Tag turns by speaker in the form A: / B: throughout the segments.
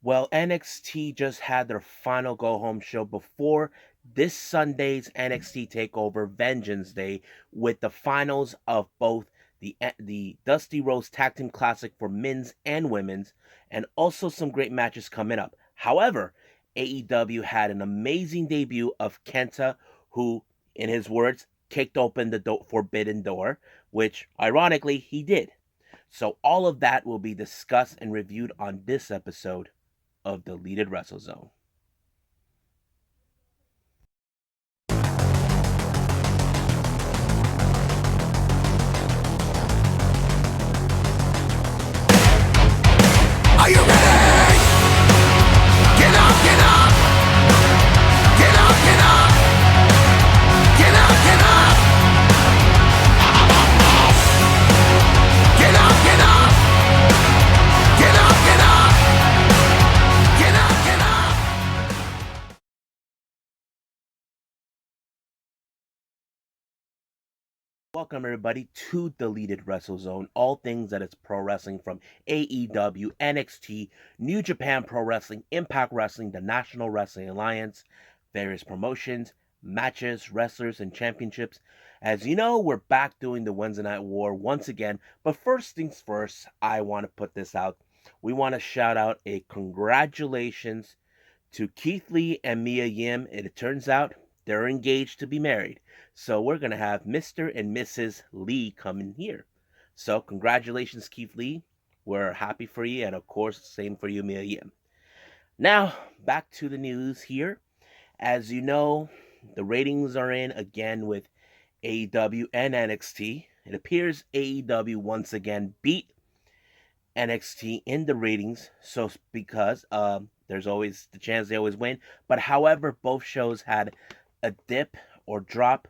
A: Well, NXT just had their final go home show before this Sunday's NXT Takeover Vengeance Day with the finals of both the Dusty Rhodes Tag Team Classic for men's and women's, and also some great matches coming up. However, AEW had an amazing debut of Kenta, who, in his words, kicked open the forbidden door, which ironically he did. So all of that will be discussed and reviewed on this episode of Deleted Wrestle Zone.
B: Are you ready? Get up, get up! Get up, get up! Get up, get up! Get up, get up! Get up, get up! Get up, get up!
A: Welcome everybody to Deleted Wrestle Zone. All things that is pro wrestling from AEW, NXT, New Japan Pro Wrestling, Impact Wrestling, the National Wrestling Alliance, various promotions, matches, wrestlers, and championships. As you know, we're back doing the Wednesday Night War once again. But first things first, I want to put this out. We want to shout out a congratulations to Keith Lee and Mia Yim. It turns out they're engaged to be married. So we're going to have Mr. and Mrs. Lee come in here. So congratulations, Keith Lee. We're happy for you. And of course, same for you, Mia Yim. Now, back to the news here. As you know, the ratings are in again with AEW and NXT. It appears AEW once again beat NXT in the ratings. So because there's always the chance they always win. But however, both shows had a dip or drop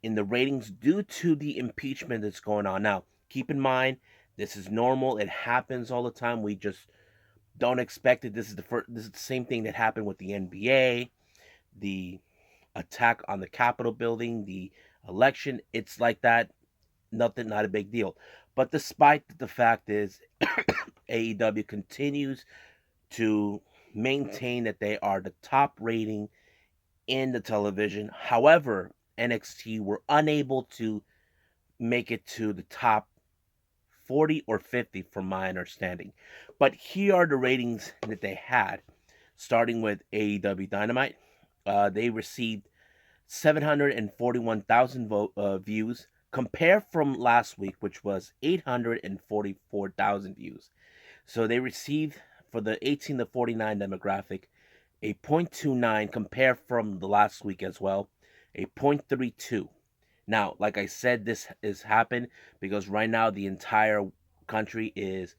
A: in the ratings due to the impeachment that's going on now. Keep in mind, this is normal. It happens all the time. We just don't expect it. This is the same thing that happened with the NBA, the attack on the Capitol building, the election. It's like that. Nothing, not a big deal. But despite the fact is, AEW continues to maintain that they are the top rating in the television. However, NXT were unable to make it to the top 40 or 50 from my understanding. But here are the ratings that they had, starting with AEW Dynamite. They received 741,000 views, compared from last week, which was 844,000 views. So they received, for the 18 to 49 demographic, a 0.29, compared from the last week as well, a 0.32. Now, like I said, this has happened because right now the entire country is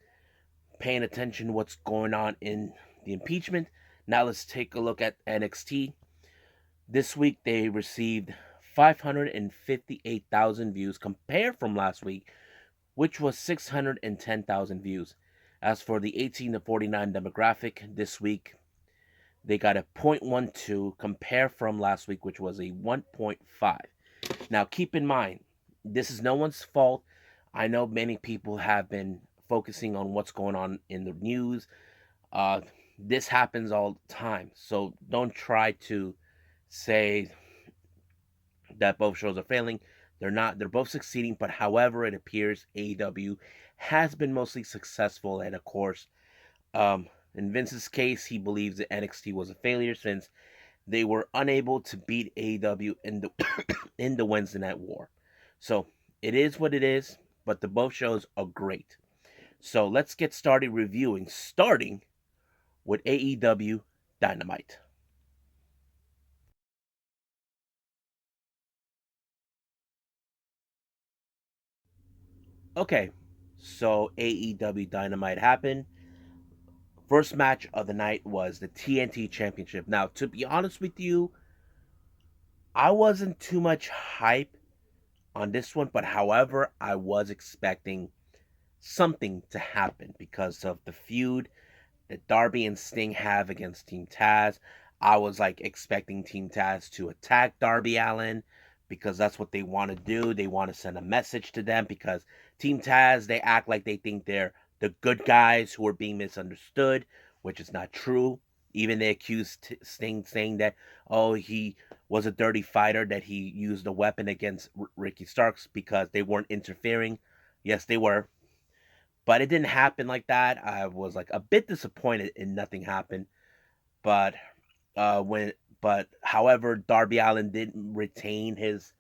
A: paying attention to what's going on in the impeachment. Now let's take a look at NXT. This week they received 558,000 views compared from last week, which was 610,000 views. As for the 18 to 49 demographic, this week they got a 0.12 compared from last week, which was a 1.5. Now, keep in mind, this is no one's fault. I know many people have been focusing on what's going on in the news. This happens all the time. So don't try to say that both shows are failing. They're not. They're both succeeding. But however, it appears AEW has been mostly successful. And of course, in Vince's case, he believes that NXT was a failure since they were unable to beat AEW in the in the Wednesday Night War. So it is what it is, but the both shows are great. So let's get started reviewing, starting with AEW Dynamite. Okay, so AEW Dynamite happened. First match of the night was the TNT Championship. Now, to be honest with you, I wasn't too much hype on this one, but however, I was expecting something to happen because of the feud that Darby and Sting have against Team Taz. I was like expecting Team Taz to attack Darby Allin because that's what they want to do. They want to send a message to them because Team Taz, they act like they think they're the good guys who are being misunderstood, which is not true. Even they accused Sting, saying that, oh, he was a dirty fighter, that he used a weapon against Ricky Starks because they weren't interfering. Yes, they were, but it didn't happen like that. I was like a bit disappointed and nothing happened. But when but however, Darby Allin did retain his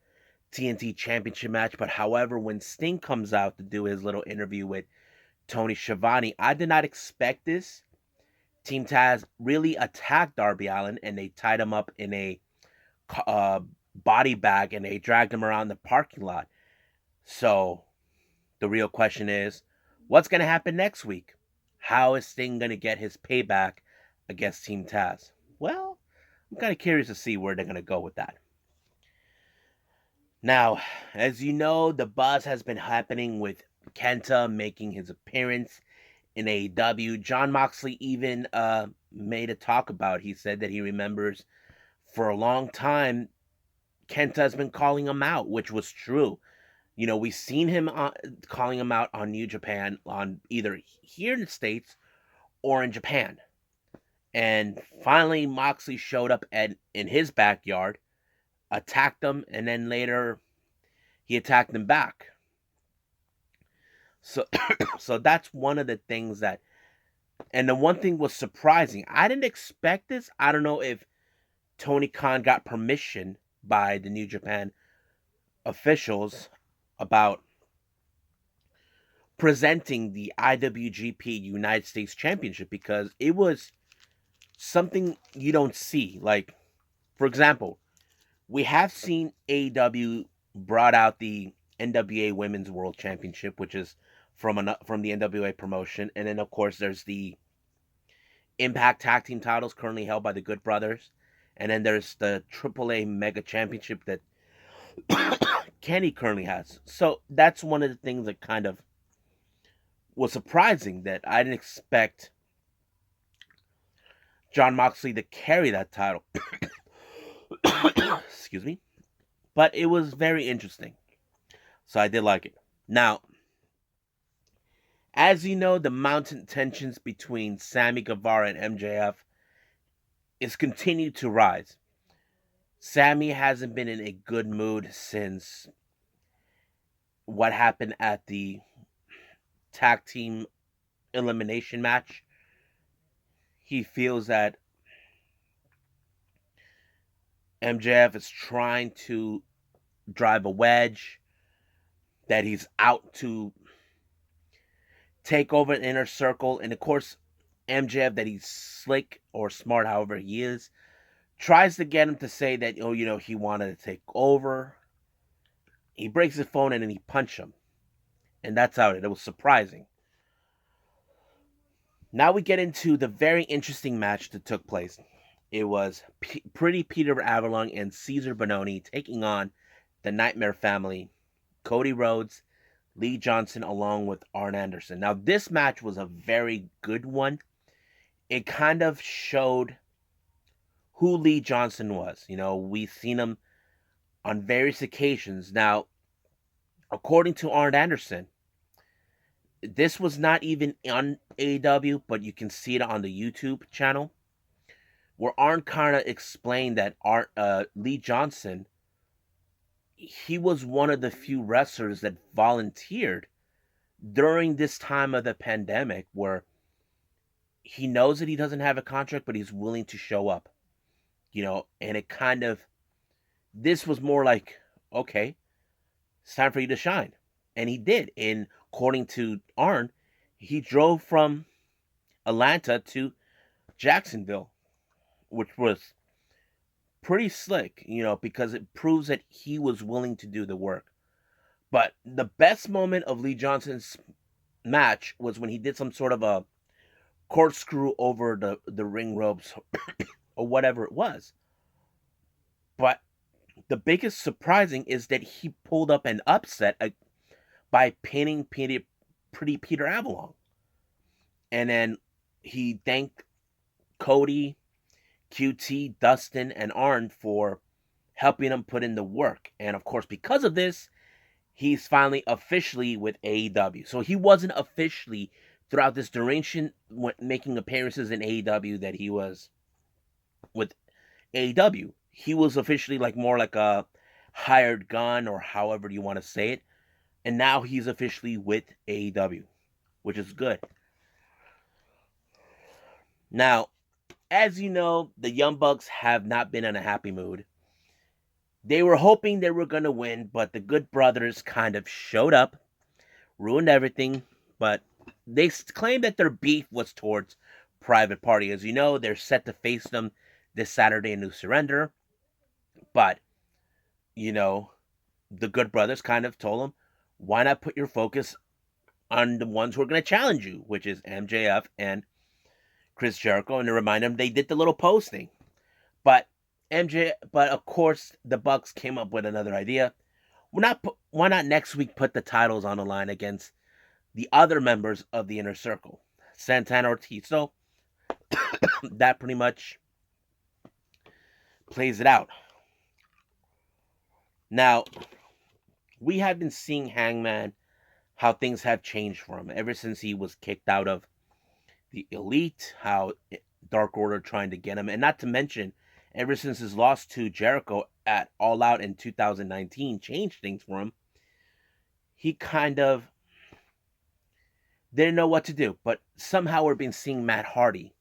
A: TNT Championship match. But however, when Sting comes out to do his little interview with Tony Schiavone, I did not expect this. Team Taz really attacked Darby Allin and they tied him up in a uh, body bag and they dragged him around the parking lot. So the real question is, what's going to happen next week? How is Sting going to get his payback against Team Taz? Well, I'm kind of curious to see where they're going to go with that. Now, as you know, the buzz has been happening with Kenta making his appearance in AEW. John Moxley even made a talk about it. He said that he remembers for a long time Kenta has been calling him out, which was true. You know, we've seen him calling him out on New Japan, on either here in the States or in Japan. And finally, Moxley showed up in his backyard, attacked him, and then later he attacked him back. So, so that's one of the things that, and the one thing was surprising. I didn't expect this. I don't know if Tony Khan got permission by the New Japan officials about presenting the IWGP United States Championship, because it was something you don't see. Like, for example, we have seen AEW brought out the NWA Women's World Championship, which is from the NWA promotion, and then of course there's the Impact Tag Team titles currently held by the Good Brothers, and then there's the AAA Mega Championship that Kenny currently has. So that's one of the things that kind of was surprising, that I didn't expect John Moxley to carry that title. Excuse me. But it was very interesting. So I did like it. Now, as you know, the mounting tensions between Sammy Guevara and MJF is continued to rise. Sammy hasn't been in a good mood since what happened at the tag team elimination match. He feels that MJF is trying to drive a wedge, that he's out to take over an inner circle, and of course, MJF, that he's slick or smart, however he is, tries to get him to say that, oh, you know, he wanted to take over. He breaks his phone and then he punches him. And that's how it was surprising. Now we get into the very interesting match that took place. It was Pretty Peter Avalon and Cesar Bononi taking on the Nightmare Family, Cody Rhodes, Lee Johnson, along with Arn Anderson. Now, this match was a very good one. It kind of showed who Lee Johnson was. You know, we've seen him on various occasions. Now, according to Arn Anderson, this was not even on AEW, but you can see it on the YouTube channel, where Arn kind of explained that Lee Johnson, he was one of the few wrestlers that volunteered during this time of the pandemic, where he knows that he doesn't have a contract, but he's willing to show up, you know, and it kind of, this was more like, okay, it's time for you to shine. And he did. And according to Arn, he drove from Atlanta to Jacksonville, which was pretty slick, you know, because it proves that he was willing to do the work. But the best moment of Lee Johnson's match was when he did some sort of a corkscrew over the ring ropes or whatever it was. But the biggest surprising is that he pulled up an upset by pinning Pretty Peter Avalon. And then he thanked Cody, QT, Dustin, and Arn for helping him put in the work. And of course, because of this, he's finally officially with AEW. So he wasn't officially throughout this duration, making appearances in AEW, that he was with AEW. He was officially like more like a hired gun, or however you want to say it. And now he's officially with AEW, which is good. Now, as you know, the Young Bucks have not been in a happy mood. They were hoping they were going to win, but the Good Brothers kind of showed up, ruined everything. But they claimed that their beef was towards Private Party. As you know, they're set to face them this Saturday in New Surrender. But, you know, the Good Brothers kind of told them, why not put your focus on the ones who are going to challenge you, which is MJF and Chris Jericho, and to remind them they did the little posting. But but of course the Bucks came up with another idea. Why not next week put the titles on the line against the other members of the Inner Circle, Santana Ortiz? So that pretty much plays it out. Now, we have been seeing Hangman, how things have changed for him ever since he was kicked out of the Elite, how Dark Order trying to get him, and not to mention, ever since his loss to Jericho at All Out in 2019 changed things for him. He kind of didn't know what to do, but somehow we're been seeing Matt Hardy.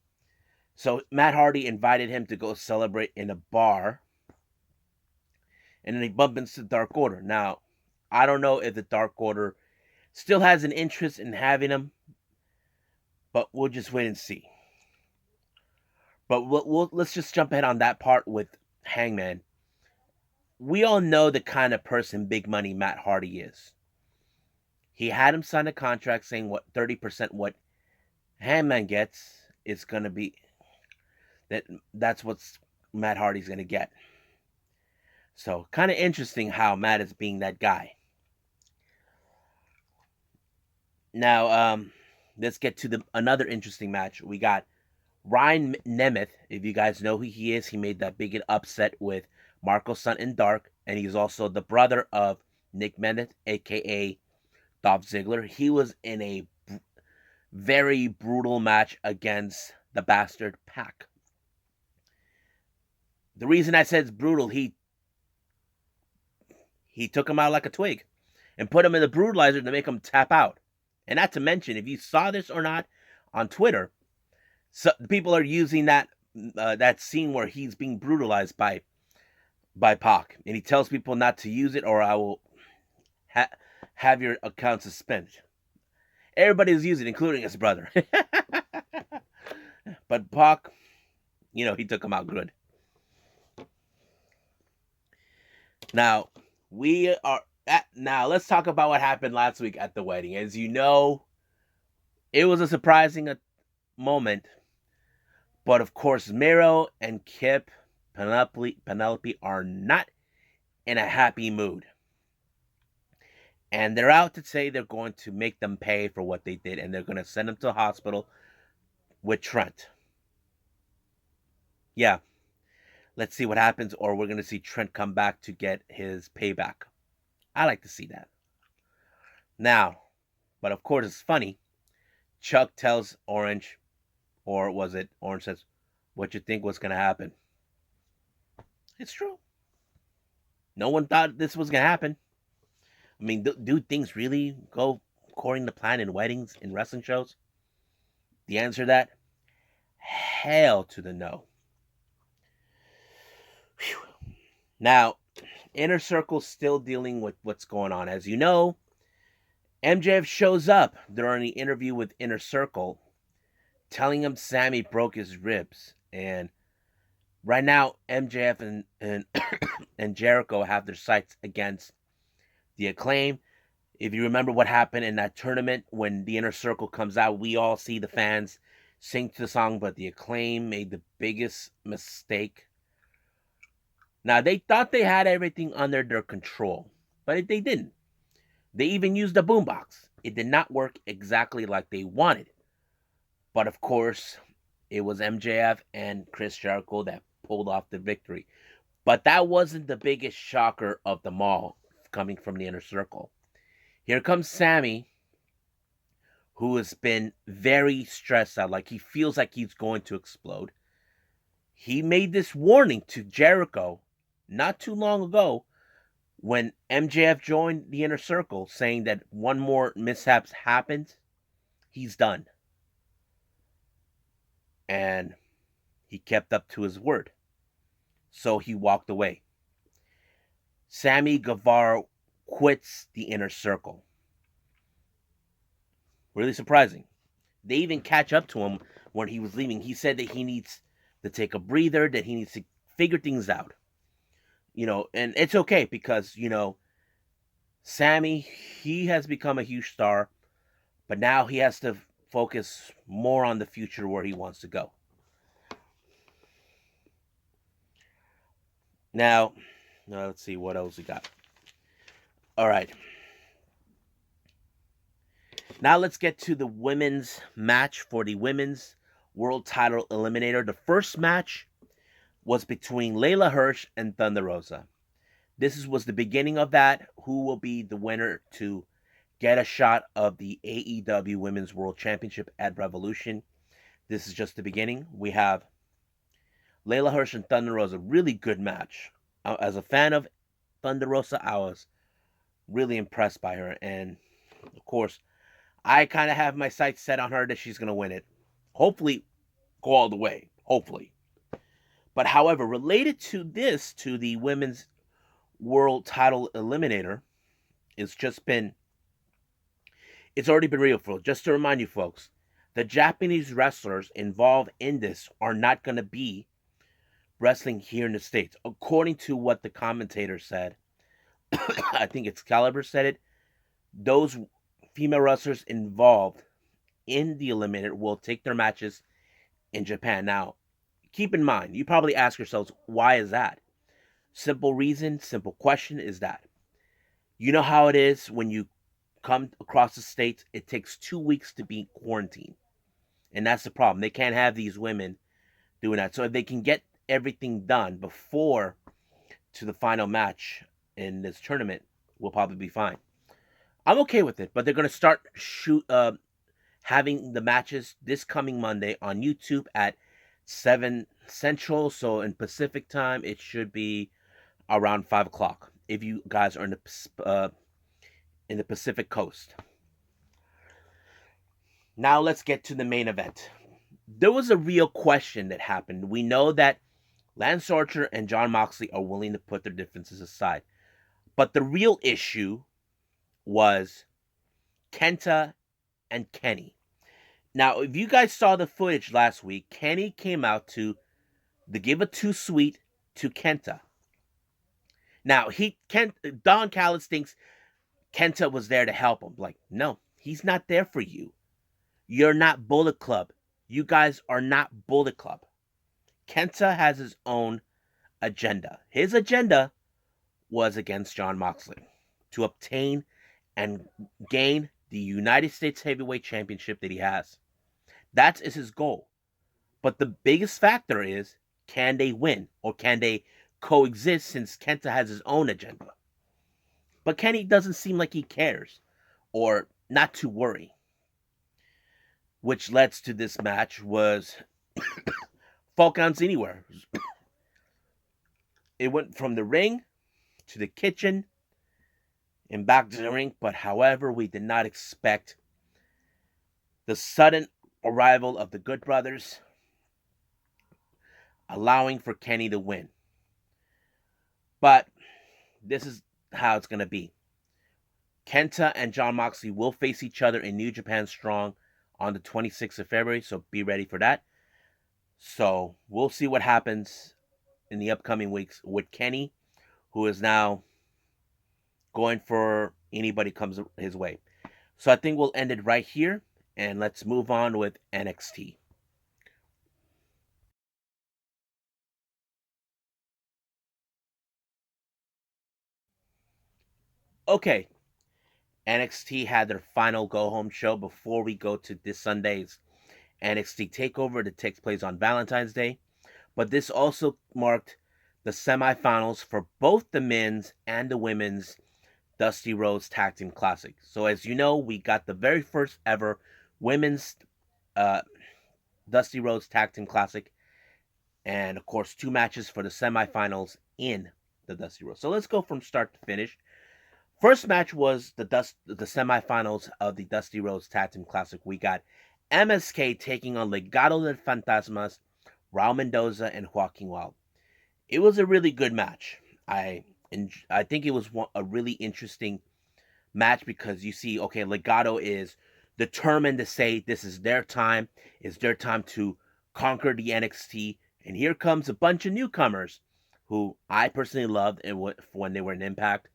A: So Matt Hardy invited him to go celebrate in a bar, and then he bumped into the Dark Order. Now, I don't know if the Dark Order still has an interest in having him, but we'll just wait and see. But let's just jump ahead on that part with Hangman. We all know the kind of person Big Money Matt Hardy is. He had him sign a contract saying what 30% what Hangman gets is going to be that's what Matt Hardy's going to get. So kind of interesting how Matt is being that guy. Now, let's get to another interesting match. We got Ryan Nemeth. If you guys know who he is, he made that big upset with Marco Stunt in Dark, and he's also the brother of Nick Nemeth, aka Dolph Ziggler. He was in a very brutal match against the Bastard Pac. The reason I said it's brutal, he took him out like a twig and put him in the brutalizer to make him tap out. And not to mention, if you saw this or not on Twitter, so people are using that scene where he's being brutalized by Pac, and he tells people not to use it, or I will have your account suspended. Everybody's using it, including his brother. But Pac, he took him out good. Now let's talk about what happened last week at the wedding. As you know, it was a surprising moment, but of course, Miro and Penelope are not in a happy mood. And they're out to say they're going to make them pay for what they did, and they're going to send them to the hospital with Trent. Yeah. Let's see what happens, or we're going to see Trent come back to get his payback. I like to see that. Now, but of course it's funny. Chuck tells Orange, or was it Orange says, what you think was going to happen? It's true. No one thought this was going to happen. I mean, do things really go according to plan in weddings, in wrestling shows? The answer to that, hell to the no. Whew. Now, Inner Circle's still dealing with what's going on. As you know, MJF shows up during the interview with Inner Circle, telling him Sammy broke his ribs. And right now, MJF and Jericho have their sights against the Acclaim. If you remember what happened in that tournament, when the Inner Circle comes out, we all see the fans sing to the song, but the Acclaim made the biggest mistake. Now, they thought they had everything under their control, but they didn't. They even used the boombox. It did not work exactly like they wanted. But of course, it was MJF and Chris Jericho that pulled off the victory. But that wasn't the biggest shocker of them all coming from the Inner Circle. Here comes Sammy, who has been very stressed out, like he feels like he's going to explode. He made this warning to Jericho not too long ago when MJF joined the Inner Circle, saying that one more mishaps happens, he's done. And he kept up to his word. So he walked away. Sammy Guevara quits the Inner Circle. Really surprising. They even catch up to him when he was leaving. He said that he needs to take a breather, that he needs to figure things out. And it's okay because, Sammy, he has become a huge star, but now he has to focus more on the future where he wants to go. Now let's see what else we got. All right. Now let's get to the women's match for the women's world title eliminator. The first match was between Layla Hirsch and Thunder Rosa. This was the beginning of that. Who will be the winner to get a shot of the AEW Women's World Championship at Revolution? This is just the beginning. We have Layla Hirsch and Thunder Rosa. Really good match. As a fan of Thunder Rosa, I was really impressed by her. And, of course, I kind of have my sights set on her that she's going to win it. Hopefully, go all the way. Hopefully. But, however, related to this, to the Women's World Title Eliminator, it's already been revealed. Just to remind you folks, the Japanese wrestlers involved in this are not going to be wrestling here in the States. According to what the commentator said, I think Excalibur said it, those female wrestlers involved in the Eliminator will take their matches in Japan. Now, keep in mind, you probably ask yourselves, why is that? Simple reason, simple question is that you know how it is when you come across the States, it takes 2 weeks to be quarantined. And that's the problem. They can't have these women doing that. So if they can get everything done before to the final match in this tournament, we'll probably be fine. I'm okay with it, but they're going to start having the matches this coming Monday on YouTube at 7 Central. So in Pacific time, it should be around 5 o'clock if you guys are in the Pacific Coast. Now let's get to the main event. There was a real question that happened. We know that Lance Archer and Jon Moxley are willing to put their differences aside. But the real issue was Kenta and Kenny. Now, if you guys saw the footage last week, Kenny came out to give a too sweet to Kenta. Now, Don Callis thinks Kenta was there to help him. Like, no, he's not there for you. You're not Bullet Club. You guys are not Bullet Club. Kenta has his own agenda. His agenda was against Jon Moxley to obtain and gain the United States Heavyweight Championship that he has. That is his goal. But the biggest factor is, can they win? Or can they coexist since Kenta has his own agenda? But Kenny doesn't seem like he cares or not to worry. Which led to this match was Fall Counts Anywhere. It went from the ring to the kitchen and back to the ring. But however, we did not expect the sudden arrival of the Good Brothers, allowing for Kenny to win. But this is how it's going to be. Kenta and Jon Moxley will face each other in New Japan Strong on the 26th of February, so be ready for that. So we'll see what happens in the upcoming weeks with Kenny, who is now going for anybody comes his way. So I think we'll end it right here, and let's move on with NXT. Okay, NXT had their final go-home show before we go to this Sunday's NXT TakeOver that takes place on Valentine's Day. But this also marked the semifinals for both the men's and the women's Dusty Rhodes Tag Team Classic. So as you know, we got the very first ever women's uh, Dusty Rhodes Tag Team Classic, and of course 2 matches for the semifinals in the Dusty Rhodes. So let's go from start to finish. First match was the semifinals of the Dusty Rhodes Tag Team Classic. We got MSK taking on Legado del Fantasmas, Raul Mendoza, and Joaquin Wild. It was a really good match. I think it was a really interesting match because you see, okay, Legado is determined to say this is their time. It's their time to conquer the NXT. And here comes a bunch of newcomers who I personally loved and when they were in Impact,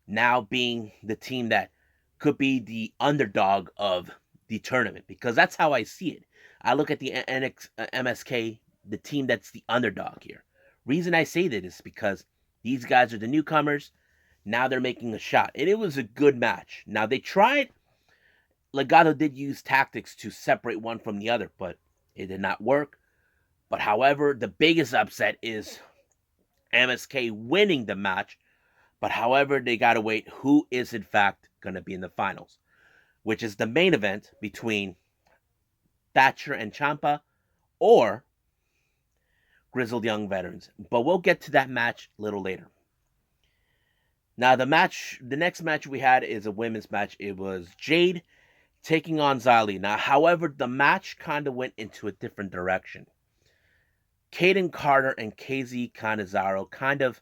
A: now being the team that could be the underdog of the tournament, because that's how I see it. I look at the MSK, the team that's the underdog here. Reason I say that is because these guys are the newcomers. Now they're making a shot, and it was a good match. Now they tried. Legado did use tactics to separate one from the other, but it did not work. But however, the biggest upset is MSK winning the match. But however, they got to wait who is in fact going to be in the finals, which is the main event between Thatcher and Ciampa or Grizzled Young Veterans. But we'll get to that match a little later. Now the next match we had is a women's match. It was Jade taking on Xylee. Now, however, the match kind of went into a different direction. Kaden Carter and KZ Canizaro kind of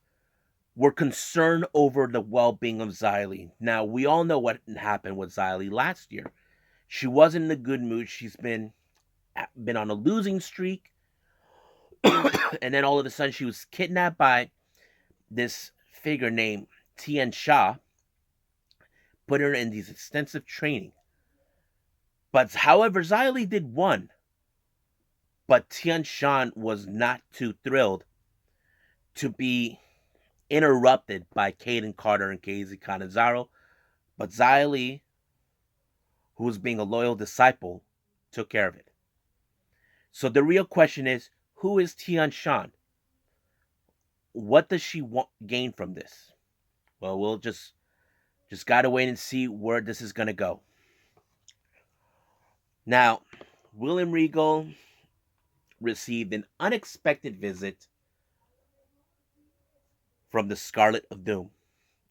A: were concerned over the well-being of Xylee. Now, we all know what happened with Xylee last year. She wasn't in a good mood. She's been on a losing streak. And then all of a sudden, she was kidnapped by this figure named Tian Sha, put her in these extensive training. But however, Xylee did won. But Tian Shan was not too thrilled to be interrupted by Kaden Carter and KZ Canizaro. But Xylee, who was being a loyal disciple, took care of it. So the real question is, who is Tian Shan? What does she gain from this? Well, we'll just gotta wait and see where this is gonna go. Now, William Regal received an unexpected visit from the Scarlet of Doom.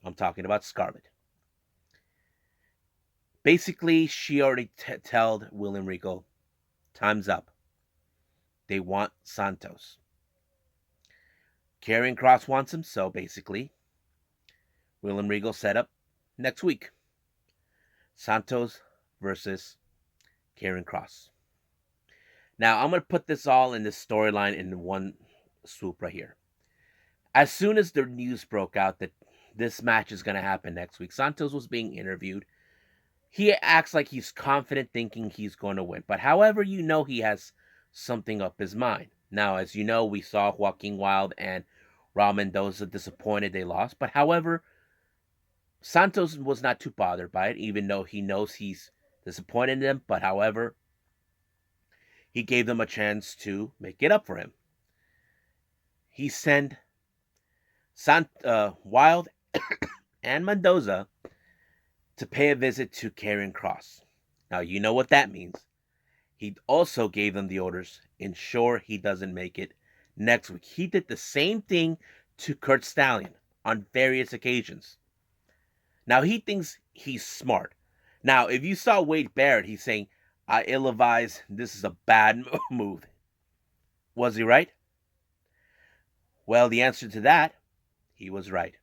A: I'm talking about Scarlet. Basically, she already told William Regal, time's up. They want Santos. Karrion Kross wants him, so basically, William Regal set up next week. Santos versus Karrion Kross. Now, I'm going to put this all in this storyline in one swoop right here. As soon as the news broke out that this match is going to happen next week, Santos was being interviewed. He acts like he's confident, thinking he's going to win. But however, you know he has something up his mind. Now, as you know, we saw Joaquin Wild and Raul Mendoza disappointed they lost. But however, Santos was not too bothered by it, even though he knows he's disappointed in them. But however, he gave them a chance to make it up for him. He sent Wild and Mendoza to pay a visit to Karrion Kross. Now, you know what that means. He also gave them the orders, ensure he doesn't make it next week. He did the same thing to Kurt Stallion on various occasions. Now, he thinks he's smart. Now, if you saw Wade Barrett, he's saying, I ill-advise this is a bad move. Was he right? Well, the answer to that, he was right.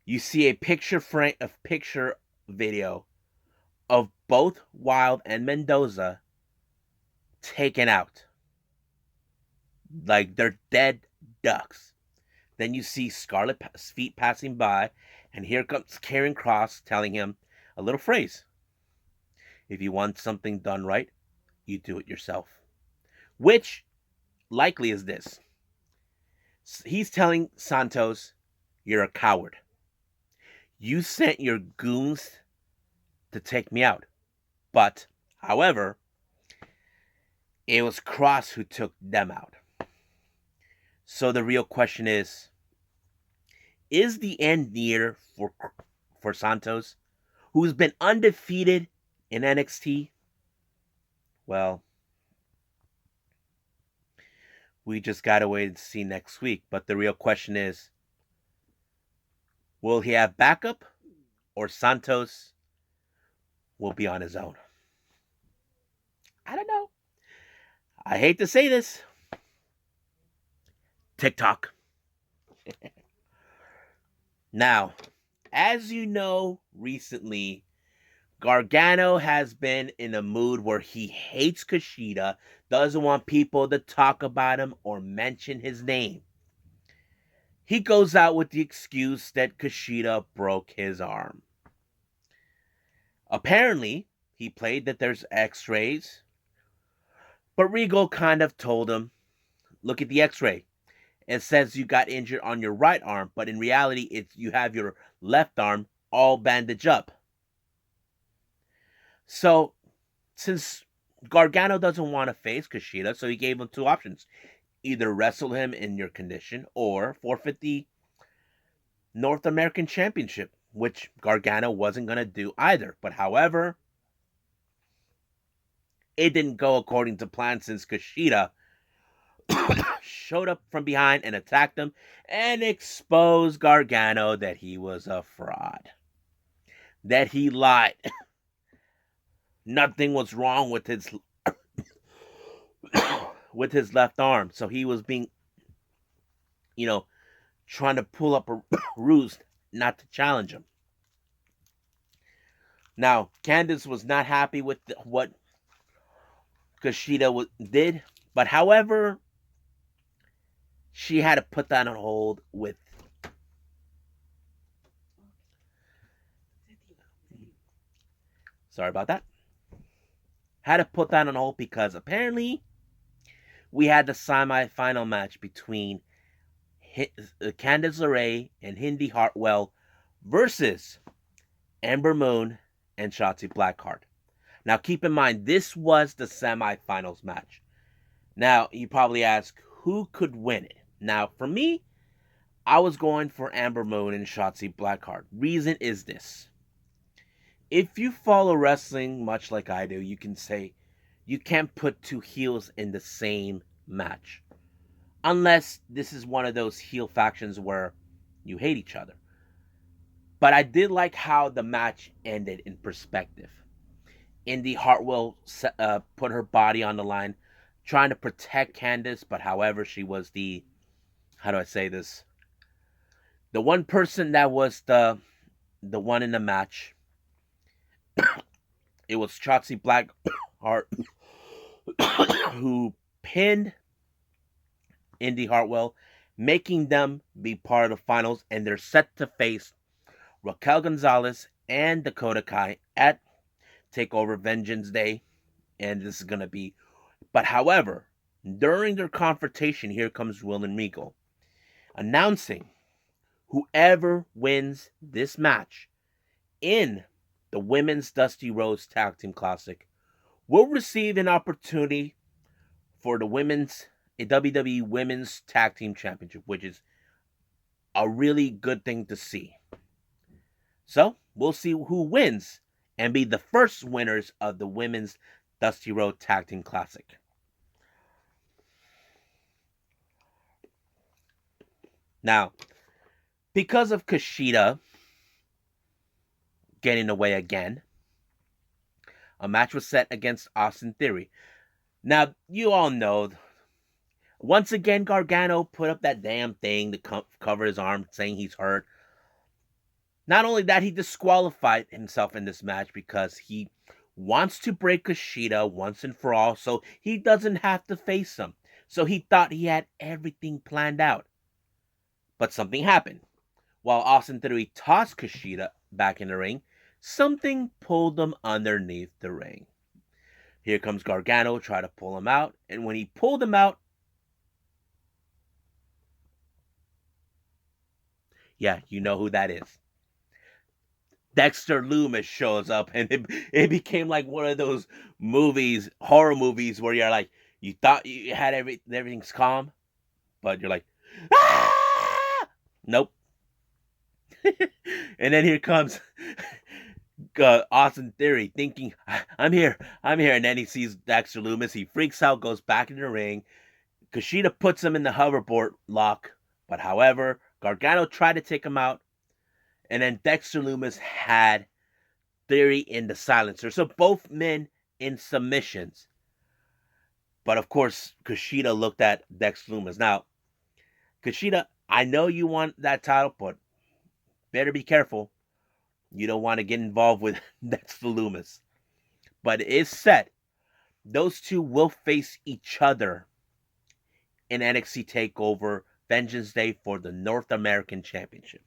A: You see a picture video of both Wild and Mendoza taken out. Like they're dead ducks. Then you see Scarlett's feet passing by, and here comes Karrion Kross telling him a little phrase. If you want something done right, you do it yourself. Which likely is this. He's telling Santos, you're a coward. You sent your goons to take me out. But, however, it was Kross who took them out. So the real question is the end near for Santos, who's been undefeated in NXT? Well, we just gotta wait and see next week. But the real question is, will he have backup or Santos will be on his own? I don't know. I hate to say this. TikTok. Now, as you know, recently, Gargano has been in a mood where he hates Kushida, doesn't want people to talk about him or mention his name. He goes out with the excuse that Kushida broke his arm. Apparently, he played that there's x-rays, but Regal kind of told him, look at the x-ray. It says you got injured on your right arm, but in reality, it's you have your left arm all bandaged up. So, since Gargano doesn't want to face Kushida, so he gave him two options. Either wrestle him in your condition or forfeit the North American Championship, which Gargano wasn't going to do either. But however, it didn't go according to plan since Kushida showed up from behind and attacked him and exposed Gargano that he was a fraud. That he lied. Nothing was wrong with his left arm. So he was being, trying to pull up a ruse not to challenge him. Now, Candice was not happy with what Kushida did, but however, she had to put that on hold with. Sorry about that. Had to put that on hold because apparently we had the semi-final match between Candice LeRae and Indy Hartwell versus Ember Moon and Shotzi Blackheart. Now, keep in mind, this was the semi-finals match. Now, you probably ask, who could win it? Now, for me, I was going for Ember Moon and Shotzi Blackheart. Reason is this. If you follow wrestling much like I do, you can say you can't put two heels in the same match. Unless this is one of those heel factions where you hate each other. But I did like how the match ended in perspective. Indy Hartwell put her body on the line, trying to protect Candice, but however, she was how do I say this? The one person that was the one in the match. It was Shotzi Blackheart who pinned Indy Hartwell, making them be part of the finals, and they're set to face Raquel Gonzalez and Dakota Kai at TakeOver Vengeance Day, and this is going to be. But however, during their confrontation, here comes Will and Regal announcing whoever wins this match in the Women's Dusty Rhodes Tag Team Classic will receive an opportunity for the WWE Women's Tag Team Championship, which is a really good thing to see. So, we'll see who wins and be the first winners of the Women's Dusty Rhodes Tag Team Classic. Now, because of Kushida getting away again, a match was set against Austin Theory. Now, you all know, once again, Gargano put up that damn thing to cover his arm, saying he's hurt. Not only that, he disqualified himself in this match because he wants to break Kushida once and for all, so he doesn't have to face him. So he thought he had everything planned out. But something happened. While Austin Theory tossed Kushida back in the ring, something pulled him underneath the ring. Here comes Gargano, try to pull him out, and when he pulled him out, yeah, you know who that is. Dexter Loomis shows up, and it became like one of those movies, horror movies, where you're like, you thought you had everything's calm, but you're like, ah! Nope. And then here comes Austin Theory thinking, I'm here, I'm here. And then he sees Dexter Loomis. He freaks out, goes back in the ring. Kushida puts him in the hoverboard lock. But however, Gargano tried to take him out. And then Dexter Loomis had Theory in the silencer. So both men in submissions. But of course, Kushida looked at Dexter Loomis. Now, Kushida, I know you want that title, but better be careful. You don't want to get involved with Dexter Loomis. But it is set. Those two will face each other in NXT TakeOver Vengeance Day for the North American Championship.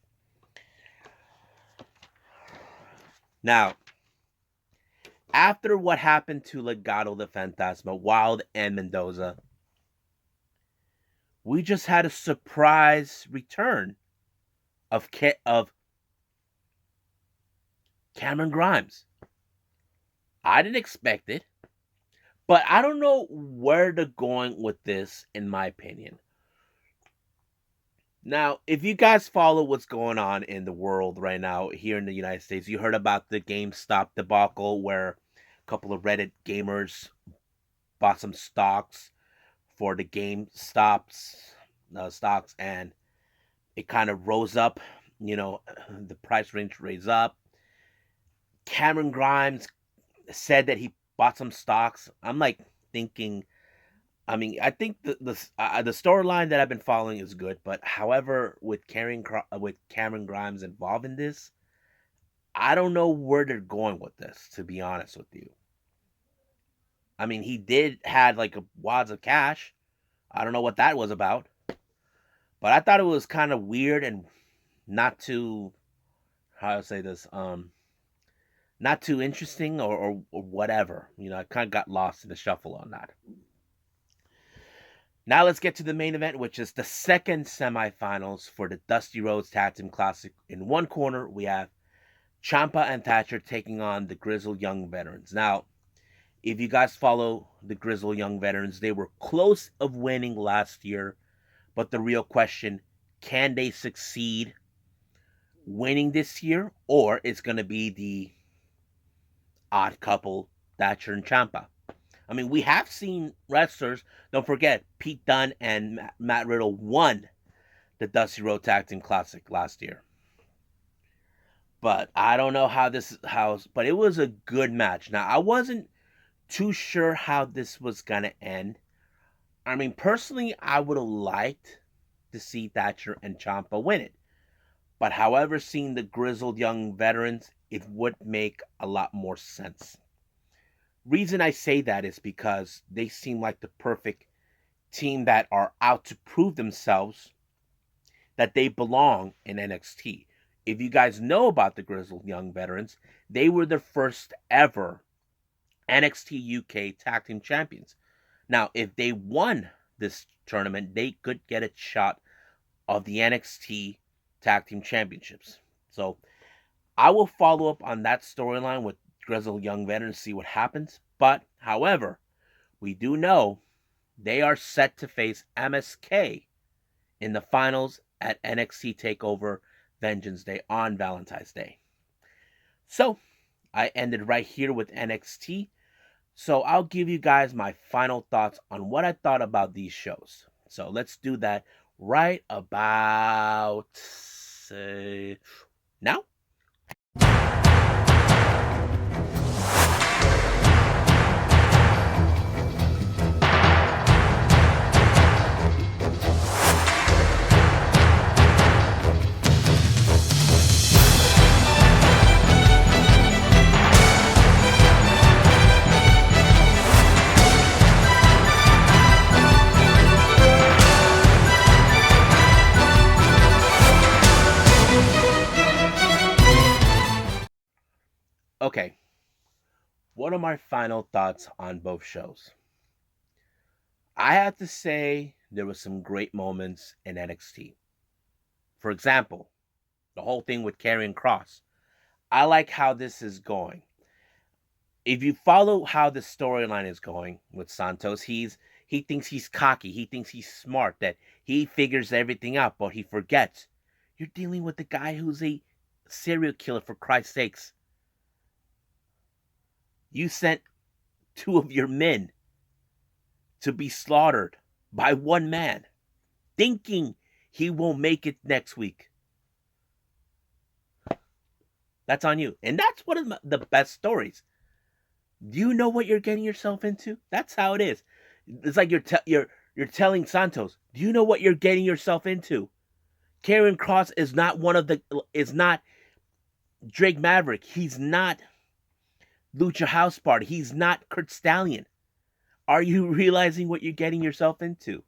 A: Now, after what happened to Legado del Fantasma, Wild, and Mendoza, we just had a surprise return of Cameron Grimes. I didn't expect it, but I don't know where they're going with this, in my opinion. Now, if you guys follow what's going on in the world right now here in the United States, you heard about the GameStop debacle where a couple of Reddit gamers bought some stocks for the GameStop's stocks, and it kind of rose up. The price range raised up. Cameron Grimes said that he bought some stocks. I'm like thinking, I think the storyline that I've been following is good, but however, with Cameron Grimes involved in this, I don't know where they're going with this. To be honest with you, he did had like a wads of cash. I don't know what that was about, but I thought it was kind of weird and not too, how to say this, not too interesting or whatever. I kind of got lost in the shuffle on that. Now let's get to the main event, which is the second semifinals for the Dusty Rhodes Tag Team Classic. In one corner, we have Ciampa and Thatcher taking on the Grizzled Young Veterans. Now, if you guys follow the Grizzled Young Veterans, they were close of winning last year, but the real question, can they succeed winning this year, or it's going to be the odd couple, Thatcher and Ciampa? We have seen wrestlers. Don't forget, Pete Dunne and Matt Riddle won the Dusty Rhodes Tag Team Classic last year. But I don't know but it was a good match. Now, I wasn't too sure how this was going to end. Personally, I would have liked to see Thatcher and Ciampa win it. But however, seeing the Grizzled Young Veterans, it would make a lot more sense. Reason I say that is because they seem like the perfect team that are out to prove themselves that they belong in NXT. If you guys know about the Grizzled Young Veterans, they were the first ever NXT UK Tag Team Champions. Now, if they won this tournament, they could get a shot of the NXT Tag Team Championships. So, I will follow up on that storyline with Grizzled Young Veterans, see what happens. But, however, we do know they are set to face MSK in the finals at NXT TakeOver Vengeance Day on Valentine's Day. So, I ended right here with NXT. So, I'll give you guys my final thoughts on what I thought about these shows. So, let's do that right about now. Okay, what are my final thoughts on both shows? I have to say there were some great moments in NXT. For example, the whole thing with Karrion Kross. I like how this is going. If you follow how the storyline is going with Santos, he thinks he's cocky, he thinks he's smart, that he figures everything out, but he forgets. You're dealing with the guy who's a serial killer, for Christ's sakes. You sent two of your men to be slaughtered by one man, thinking he won't make it next week. That's on you. And that's one of the best stories. Do you know what you're getting yourself into? That's how it is. It's like you're telling Santos, do you know what you're getting yourself into? Karrion Kross is not Drake Maverick. He's not Lucha House Party. He's not Kurt Stallion. Are you realizing what you're getting yourself into?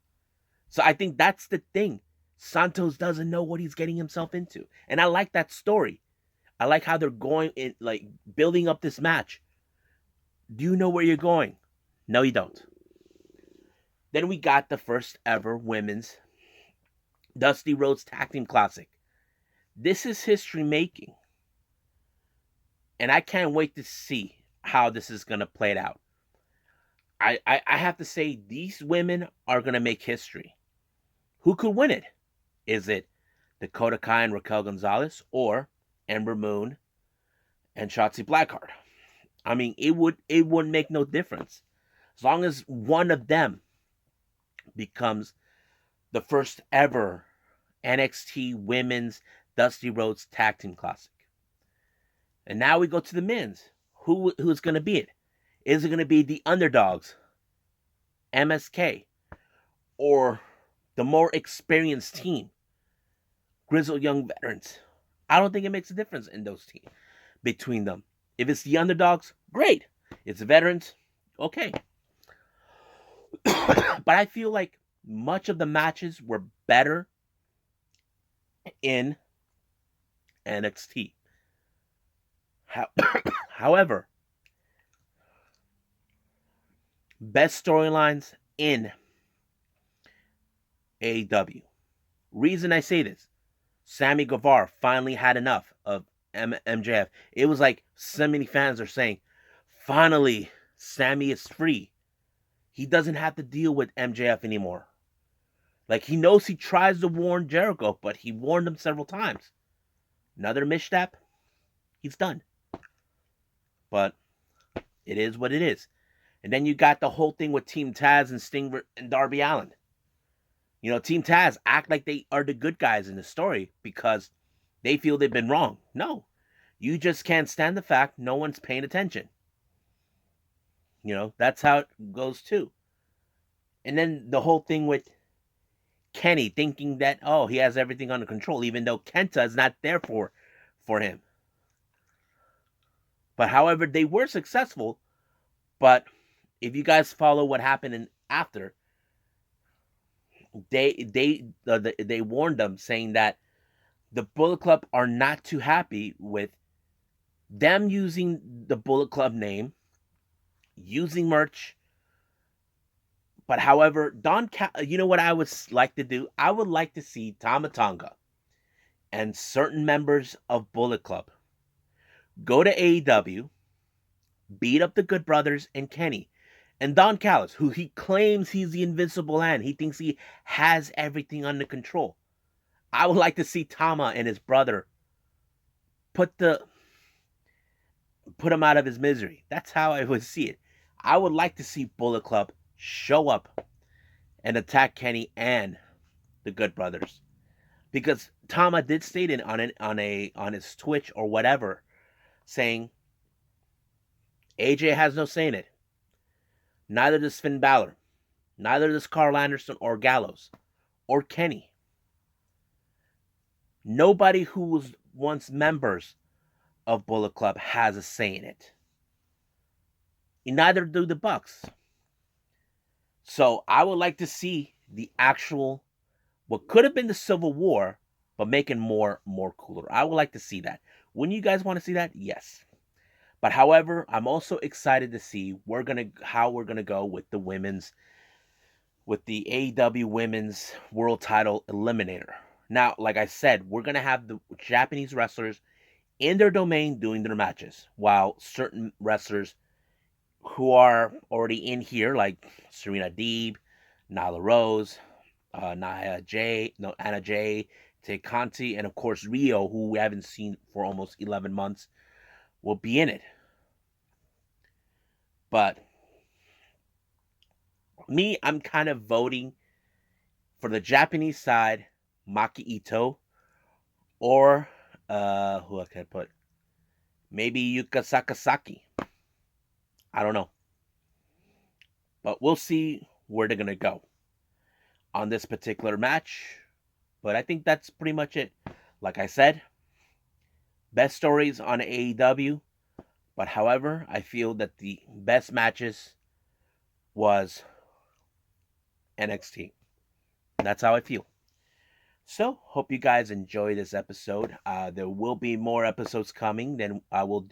A: So I think that's the thing. Santos doesn't know what he's getting himself into. And I like that story. I like how they're going in, like, building up this match. Do you know where you're going? No, you don't. Then we got the first ever women's Dusty Rhodes Tag Team Classic. This is history making. And I can't wait to see how this is going to play it out. I have to say, these women are going to make history. Who could win it? Is it Dakota Kai and Raquel Gonzalez, or Ember Moon and Shotzi Blackheart? I mean, it wouldn't make no difference. As long as one of them becomes the first ever NXT Women's Dusty Rhodes Tag Team Classic. And now we go to the men's. Who's going to be it? Is it going to be the underdogs, MSK, or the more experienced team, grizzled young veterans? I don't think it makes a difference in those teams between them. If it's the underdogs, great. It's the veterans, okay. But I feel like much of the matches were better in NXT. However, best storylines in AEW. Reason I say this, Sammy Guevara finally had enough of MJF. It was like so many fans are saying, finally, Sammy is free. He doesn't have to deal with MJF anymore. Like, he knows he tries to warn Jericho, but he warned him several times. Another misstep, he's done. But it is what it is. And then you got the whole thing with Team Taz and Sting and Darby Allin. You know, Team Taz act like they are the good guys in the story because they feel they've been wrong. No. You just can't stand the fact no one's paying attention. You know, that's how it goes too. And then the whole thing with Kenny thinking that, oh, he has everything under control, even though Kenta is not there for him. But however, they were successful. But if you guys follow what happened after, they warned them, saying that the Bullet Club are not too happy with them using the Bullet Club name, using merch. But however, you know what I would like to do? I would like to see Tama Tonga and certain members of Bullet Club go to AEW, beat up the Good Brothers and Kenny. And Don Callis, who he claims he's the invincible hand, he thinks he has everything under control. I would like to see Tama and his brother put him out of his misery. That's how I would see it. I would like to see Bullet Club show up and attack Kenny and the Good Brothers, because Tama did state it on his Twitch or whatever, saying AJ has no say in it. Neither does Finn Balor. Neither does Carl Anderson or Gallows or Kenny. Nobody who was once members of Bullet Club has a say in it. Neither do the Bucks. So I would like to see the actual, what could have been the Civil War, but make it more cooler. I would like to see that. Wouldn't you guys want to see that? Yes. But however, I'm also excited to see how we're gonna go with the AEW Women's World Title Eliminator. Now, like I said, we're gonna have the Japanese wrestlers in their domain doing their matches, while certain wrestlers who are already in here, like Serena Deeb, Nyla Rose, Anna Jay, Tay Conti, and of course Rio, who we haven't seen for almost 11 months, will be in it. But me, I'm kind of voting for the Japanese side, Maki Ito, or who I can put? Maybe Yuka Sakazaki. I don't know. But we'll see where they're gonna go on this particular match. But I think that's pretty much it. Like I said, best stories on AEW. But however, I feel that the best matches was NXT. That's how I feel. So, hope you guys enjoy this episode. There will be more episodes coming. Then I will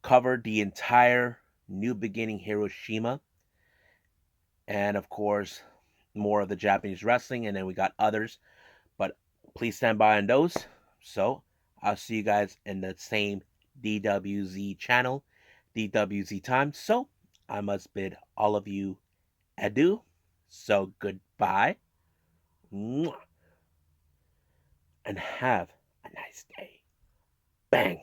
A: cover the entire New Beginning Hiroshima, and of course, more of the Japanese wrestling. And then we got others. But please stand by on those. So, I'll see you guys in the same DWZ channel, DWZ time. So, I must bid all of you adieu. So, goodbye. And have a nice day. Bang.